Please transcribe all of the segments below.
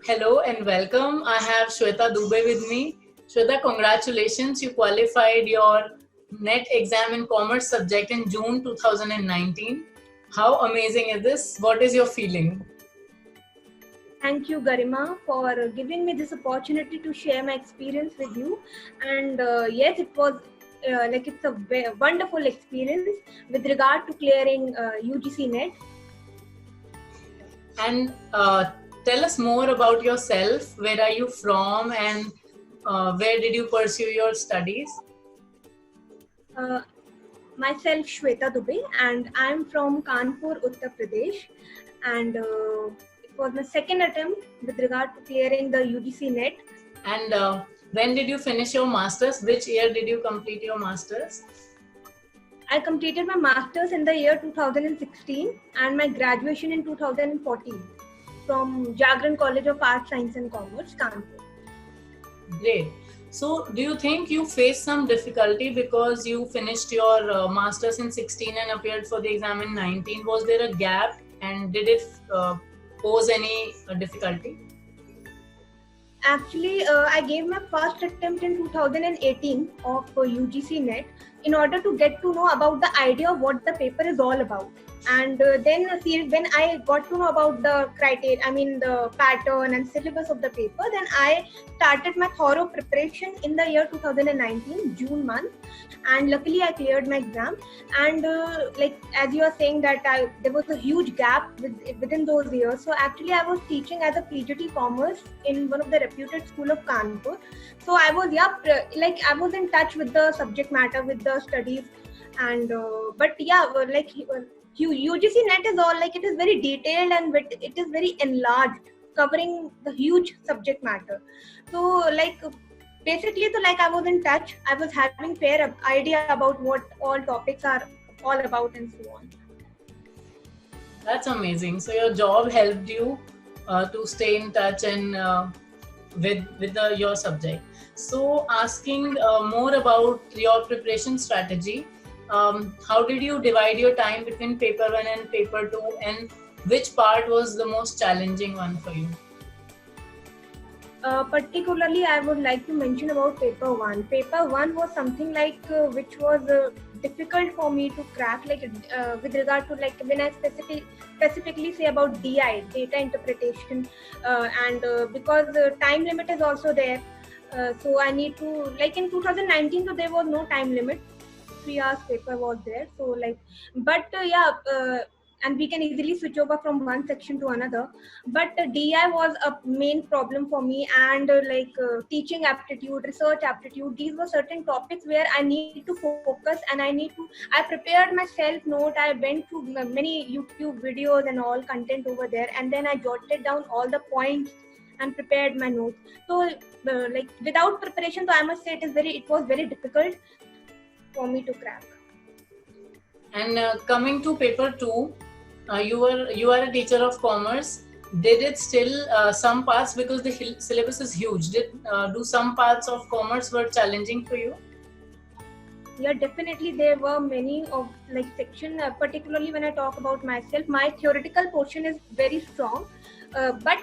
Hello and welcome. I have Shweta Dubey with me. Shweta, congratulations. You qualified your NET exam in commerce subject in June 2019. How amazing is this? What is your feeling? Thank you, Garima, for giving me this opportunity to share my experience with you. And yes, it was it's a wonderful experience with regard to clearing UGC NET. And tell us more about yourself. Where are you from and where did you pursue your studies? Uh, Myself, Shweta Dubey, and I'm from Kanpur, Uttar Pradesh. And it was my second attempt with regard to clearing the UGC NET. And when did you finish your masters? Which year did you complete your masters? I completed my master's in the year 2016 and my graduation in 2014 from Jagran College of Arts, Science and Commerce, Kanpur. Great. So, do you think you faced some difficulty because you finished your masters in 16 and appeared for the exam in 19? Was there a gap and did it pose any difficulty? Actually, I gave my first attempt in 2018 of UGC NET in order to get to know about the idea of what the paper is all about. And then when I got to know about the criteria, the pattern and syllabus of the paper, then I started my thorough preparation in the year 2019, June month. And luckily I cleared my exam. And as you are saying that there was a huge gap within those years. So actually I was teaching as a PGT Commerce in one of the reputed school of Kanpur. So I was I was in touch with the subject matter, with the studies. And UGC NET is all it is very detailed and it is very enlarged, covering the huge subject matter. So basically, I was in touch. I was having fair idea about what all topics are all about and so on. That's amazing. So, your job helped you to stay in touch and with your subject. So, asking more about your preparation strategy. How did you divide your time between paper 1 and paper 2, and which part was the most challenging one for you? Particularly, I would like to mention about paper 1. Paper 1 was something which was difficult for me to crack, with regard to when I specifically say about DI, data interpretation, and because time limit is also there. So I need to, in 2019, so there was no time limit. 3 hours paper was there. So and we can easily switch over from one section to another. But DI was a main problem for me, and teaching aptitude, research aptitude, these were certain topics where I need to focus, and I prepared my self note. I went through many YouTube videos and all content over there, and then I jotted down all the points and prepared my notes. So without preparation, so I must say it was very difficult for me to crack. And coming to paper 2, you are a teacher of commerce. Did it still some parts, because the syllabus is huge, do some parts of commerce were challenging for you? Yeah, definitely there were many of section, particularly when I talk about myself, my theoretical portion is very strong, but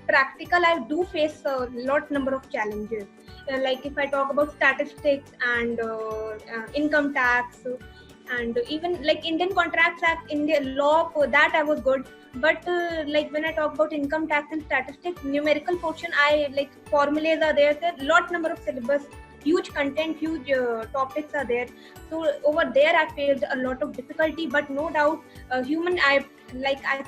practical I do face a lot number of challenges. If I talk about statistics and income tax, and even Indian Contracts Act, Indian law, for that I was good. But when I talk about income tax and statistics, numerical portion, I formulas are there. There are lot number of syllabus, huge content, huge topics are there. So over there I faced a lot of difficulty. But no doubt, I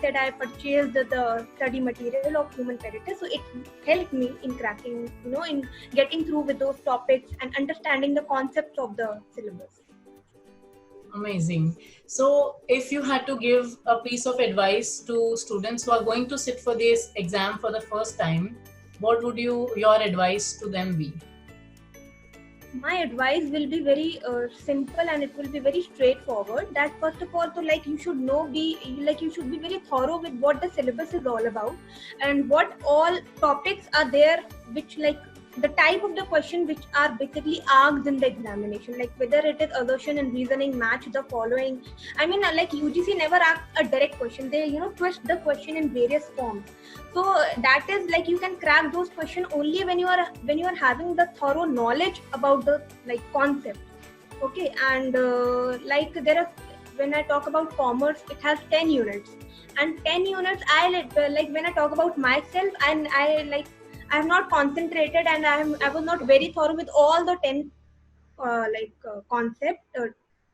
said, I purchased the study material of Human Peritage, so it helped me in cracking, in getting through with those topics and understanding the concepts of the syllabus. Amazing. So, if you had to give a piece of advice to students who are going to sit for this exam for the first time, what would your advice to them be? My advice will be very simple, and it will be very straightforward. That first of all, you should you should be very thorough with what the syllabus is all about, and what all topics are there which the type of the question which are basically asked in the examination, like whether it is assertion and reasoning match the following. I mean, like UGC never asks a direct question. They, twist the question in various forms. So that is like you can crack those questions only when you are having the thorough knowledge about the like concept. Okay, and like there are, when I talk about commerce, it has 10 units, and 10 units I like when I talk about myself, and I have not concentrated, and I was not very thorough with all the 10 concept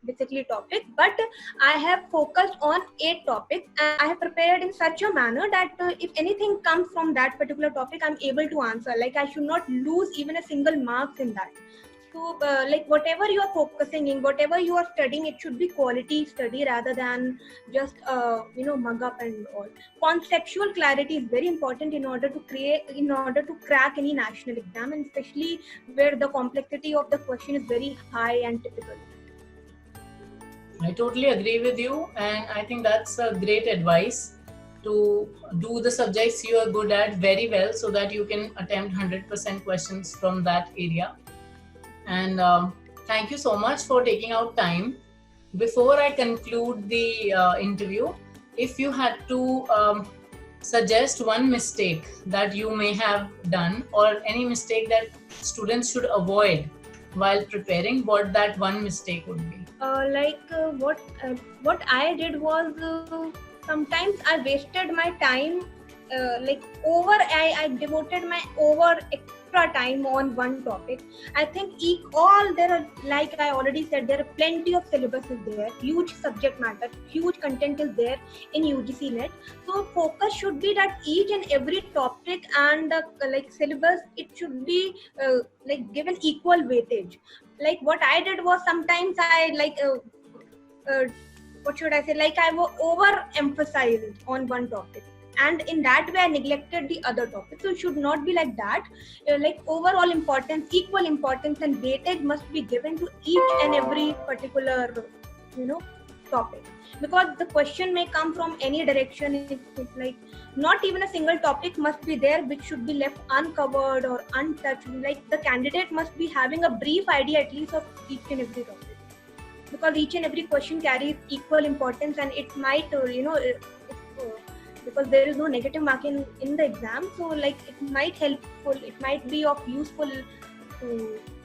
basically topics, but I have focused on 8 topics, and I have prepared in such a manner that if anything comes from that particular topic, I'm able to answer. Like I should not lose even a single marks in that. So like whatever you are focusing in, whatever you are studying, it should be quality study rather than just mug up and all. Conceptual clarity is very important in order to crack any national exam, and especially where the complexity of the question is very high and typical. I totally agree with you, and I think that's a great advice to do the subjects you are good at very well so that you can attempt 100% questions from that area. And thank you so much for taking out time. Before I conclude the interview, if you had to suggest one mistake that you may have done, or any mistake that students should avoid while preparing, what that one mistake would be? What I did was sometimes I wasted my time. I devoted my over extra time on one topic. I think there are, like I already said, there are plenty of syllabuses there, huge subject matter, huge content is there in UGC net. So focus should be that each and every topic and the syllabus, it should be given equal weightage. Like what I did was sometimes I what should I say? Like I was overemphasized on one topic, and in that way I neglected the other topic. So it should not be like that. Like overall importance, equal importance and weightage must be given to each and every particular topic, because the question may come from any direction. It's like not even a single topic must be there which should be left uncovered or untouched. Like the candidate must be having a brief idea at least of each and every topic, because each and every question carries equal importance, and it might because there is no negative marking in the exam, so like it might be of useful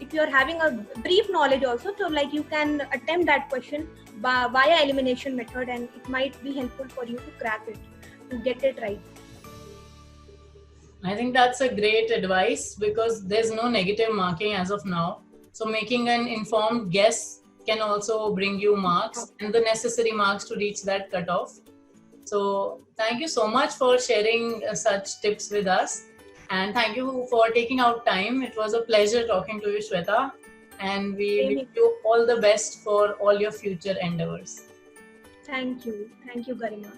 if you are having a brief knowledge also, so like you can attempt that question via elimination method, and it might be helpful for you to crack it, to get it right. I think that's a great advice, because there's no negative marking as of now. So making an informed guess can also bring you marks and the necessary marks to reach that cutoff. So thank you so much for sharing such tips with us, and thank you for taking out time. It was a pleasure talking to you, Shweta, and we wish you all the best for all your future endeavors. Thank you, Garima.